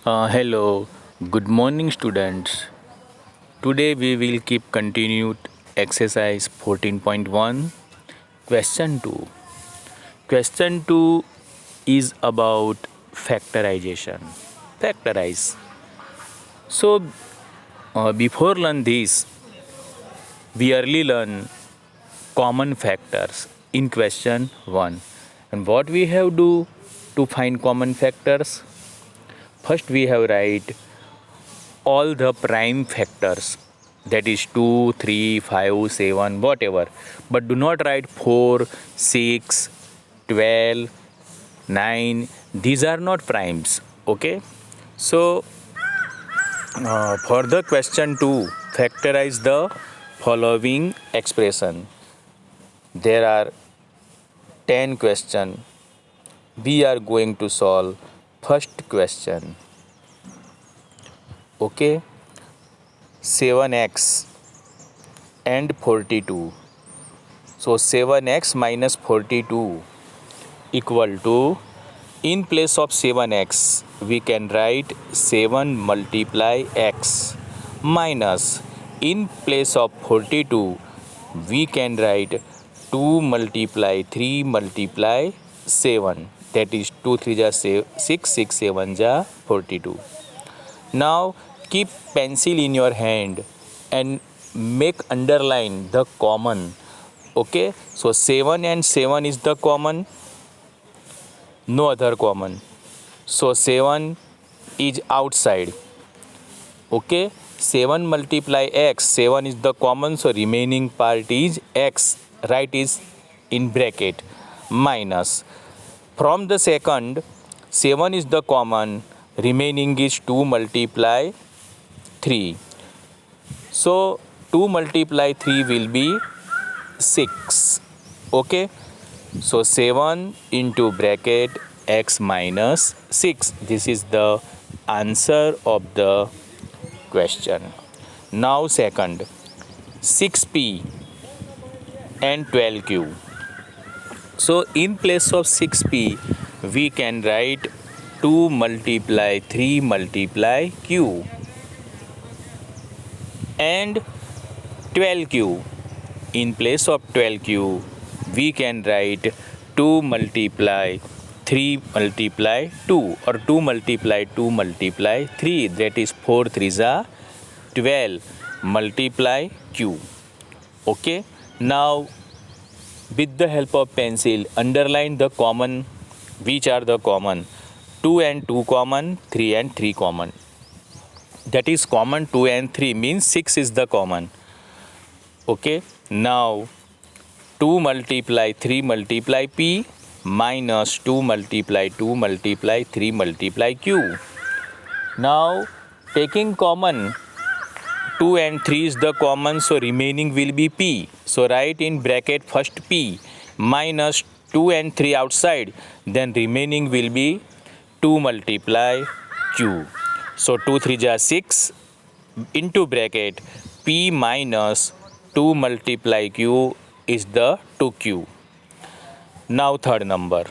Hello, good morning, students. Today we will keep continued exercise 14.1. Question 2. Question 2 is about factorization. Factorize. So, before learn this, we early learn common factors in question 1. And what we have do to find common factors? First we have write all the prime factors, that is 2, 3, 5, 7, whatever, but do not write 4, 6, 12, 9. These are not primes. Okay, so for the question 2, factorize the following expression. There are 10 questions. We are going to solve first question. Okay, 7x and 42. So 7x minus 42 equal to, in place of 7x we can write 7 multiply x, minus in place of 42 we can write 2 multiply 3 multiply 7, that is 2 3 ja 6, 6 7 ja 42. Now keep pencil in your hand and make underline the common. Okay, so 7 and 7 is the common, no other common. So 7 is outside. Okay, 7 multiply x, 7 is the common, so remaining part is x, right, is in bracket, minus from the second 7 is the common, remaining is 2 multiply 3. So 2 multiply 3 will be 6. Okay, so 7 into bracket x minus 6. This is the answer of the question. Now second, 6p and 12q. So in place of 6p we can write 2 multiply 3 multiply q, and 12q. In place of 12q we can write 2 multiply 3 multiply 2, or 2 multiply 2 multiply 3, that is 4 3s are 12 multiply q. Okay, now with the help of pencil underline the common. Which are the common? 2 and 2 common, 3 and 3 common. That is common 2 and 3 means 6 is the common. Okay, now 2 multiply 3 multiply p minus 2 multiply 2 multiply 3 multiply q. Now taking common, 2 and 3 is the common, so remaining will be p. So write in bracket first p minus 2 and 3 outside, then remaining will be 2 multiply q. So 2 3 ja 6 into bracket p minus 2 multiply q is the 2q. Now third number,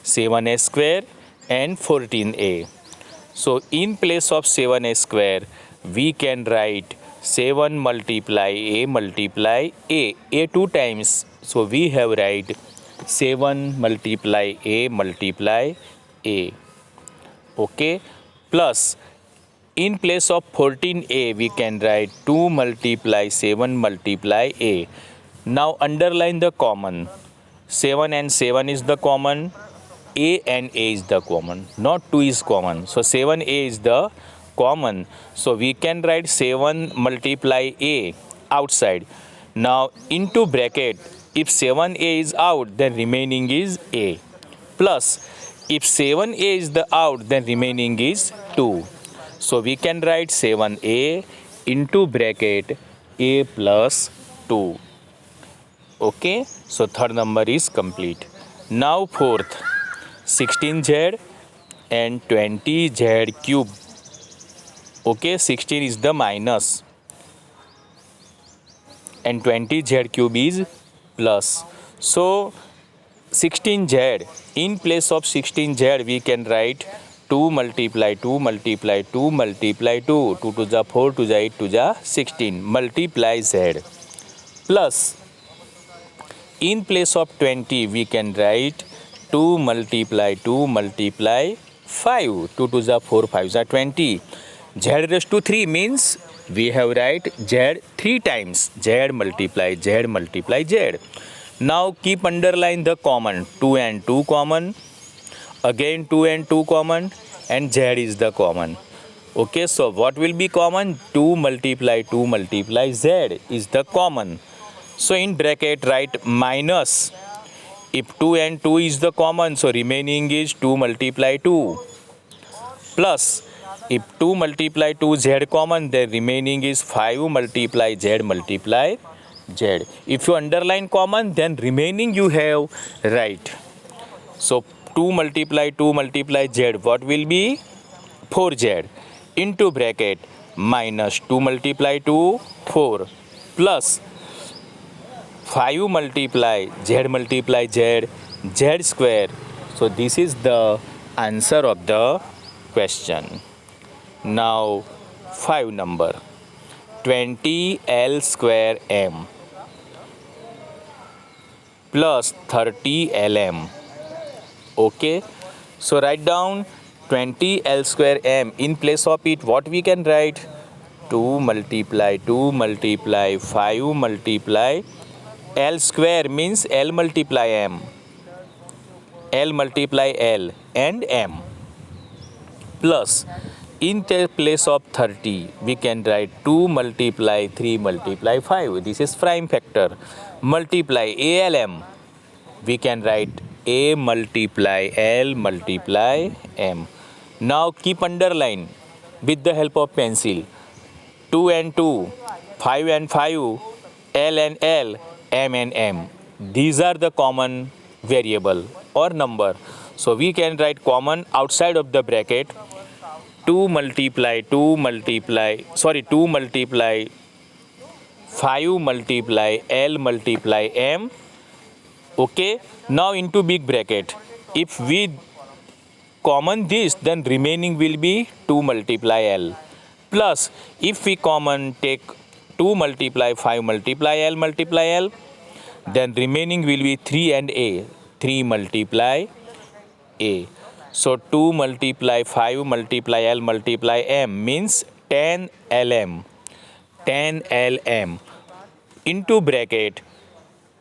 7a square and 14a. So in place of 7a square we can write 7 multiply a 2 times. So we have write 7 multiply a multiply a. Okay, plus in place of 14a we can write 2 multiply 7 multiply a. Now underline the common. 7 and 7 is the common, a and a is the common, not 2 is common. So 7a is the common, so we can write 7 multiply a outside. Now into bracket, if 7a is out then remaining is a, plus if 7a is the out then remaining is 2. So we can write 7a into bracket a plus 2. Okay, so third number is complete. Now fourth, 16z and 20z cube. Okay, 16 is the minus and 20z cube is plus. So 16z, in place of 16z we can write 2 multiply 2 multiply 2 multiply 2. 2 to the 4 to the 8 to the 16. Multiply z. Plus, in place of 20, we can write 2 multiply 2 multiply 5. 2 to the 4, 5 the 20. Z raised to 3 means we have write z 3 times. Z multiply z multiply z. Now keep underline the common. 2 and 2 common. Again 2 and 2 common. And z is the common. Okay, so what will be common? 2 multiply 2 multiply z is the common. So in bracket write minus. If 2 and 2 is the common, so remaining is 2 multiply 2. Plus, if 2 multiply 2 z common, then remaining is 5 multiply z multiply z. If you underline common, then remaining you have right. So 2 multiply 2 multiply z, what will be? 4z into bracket minus 2 multiply 2, 4 plus 5 multiply z, z square. So this is the answer of the question. Now 5 number 20 L square m plus 30 Lm. Okay, so write down 20 L square m. In place of it, what we can write? 2 multiply 5 multiply L square means L multiply M. L multiply L and M. Plus, in the place of 30, we can write 2 multiply 3 multiply 5. This is prime factor. Multiply ALM. We can write A multiply L multiply M. Now keep underline with the help of pencil. 2 and 2, 5 and 5, L and L, M and M. These are the common variable or number. So we can write common outside of the bracket. 2 multiply 5 multiply L multiply M. Okay, now into big bracket. If we common this, then remaining will be 2 multiply L. Plus, if we common take 2 multiply 5 multiply L, then remaining will be 3 and A. 3 multiply A. So 2 multiply 5 multiply L multiply M means 10 LM. 10 LM into bracket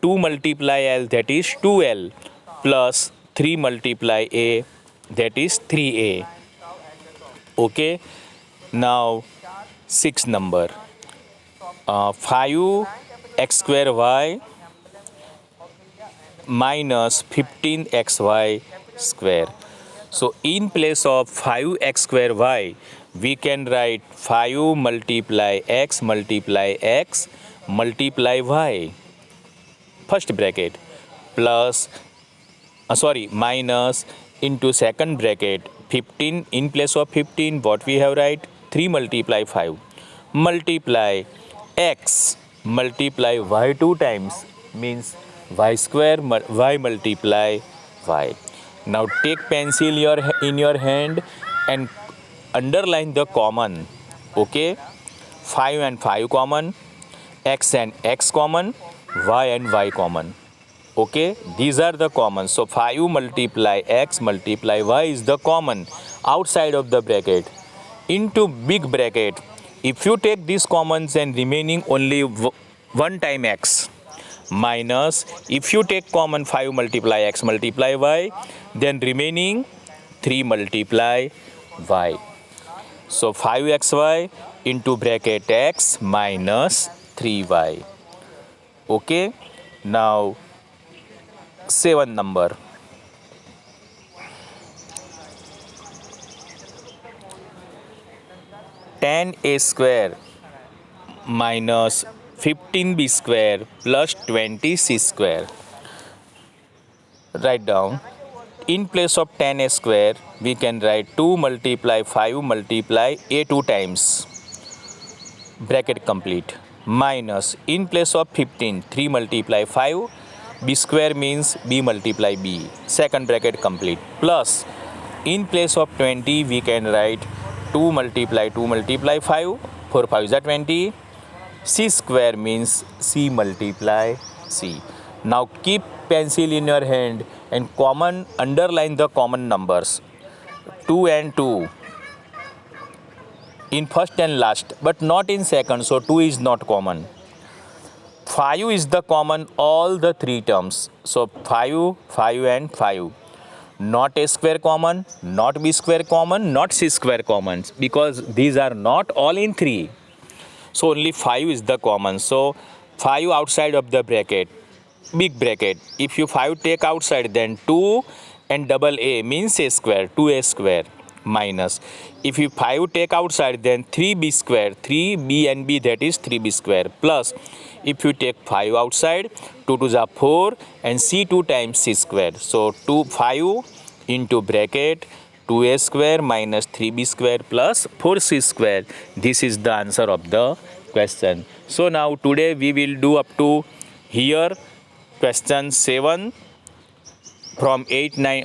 2 multiply L, that is 2L, plus 3 multiply A, that is 3A. Okay, now 6 number 5x square y minus 15xy square. So in place of 5x square y, we can write 5 multiply x multiply y. First bracket plus minus into second bracket 15. In place of 15, what we have write? 3 multiply 5 multiply x multiply y 2 times means y square y multiply y. Now take pencil in your hand and underline the common. Okay, 5 and 5 common, x and x common, y and y common. Okay, these are the common. So 5 multiply x multiply y is the common outside of the bracket. Into big bracket, if you take these commons and remaining only one time x, minus if you take common 5 multiply x multiply y, then remaining 3 multiply y. So 5xy into bracket x minus 3y. Okay, now 7 number 10a square minus 15b square plus 20c square. Write down. In place of 10a square, we can write 2 multiply 5 multiply a 2 times. Bracket complete. Minus in place of 15, 3 multiply 5. B square means b multiply b. Second bracket complete. Plus In place of 20, we can write 2 multiply 2 multiply 5. 4 5 is 20. C square means C multiply C. Now keep pencil in your hand and underline the common numbers. 2 and 2 in first and last, but not in second, so 2 is not common. 5 is the common all the three terms. So 5, 5 and 5. Not A square common, not B square common, not C square common, because these are not all in 3. So only 5 is the common. So 5 outside of the bracket, big bracket. If you 5 take outside, then 2 and double A means A square, 2A square minus. If you 5 take outside, then 3B square, 3B and B, that is 3B square, plus if you take 5 outside, 2 to the 4 and C 2 times C square. So 5 into bracket 2A square minus 3B square plus 4C square. This is the answer of the question. So now today we will do up to here question 7. From 8, 9,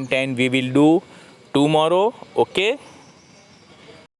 10 we will do tomorrow. Okay.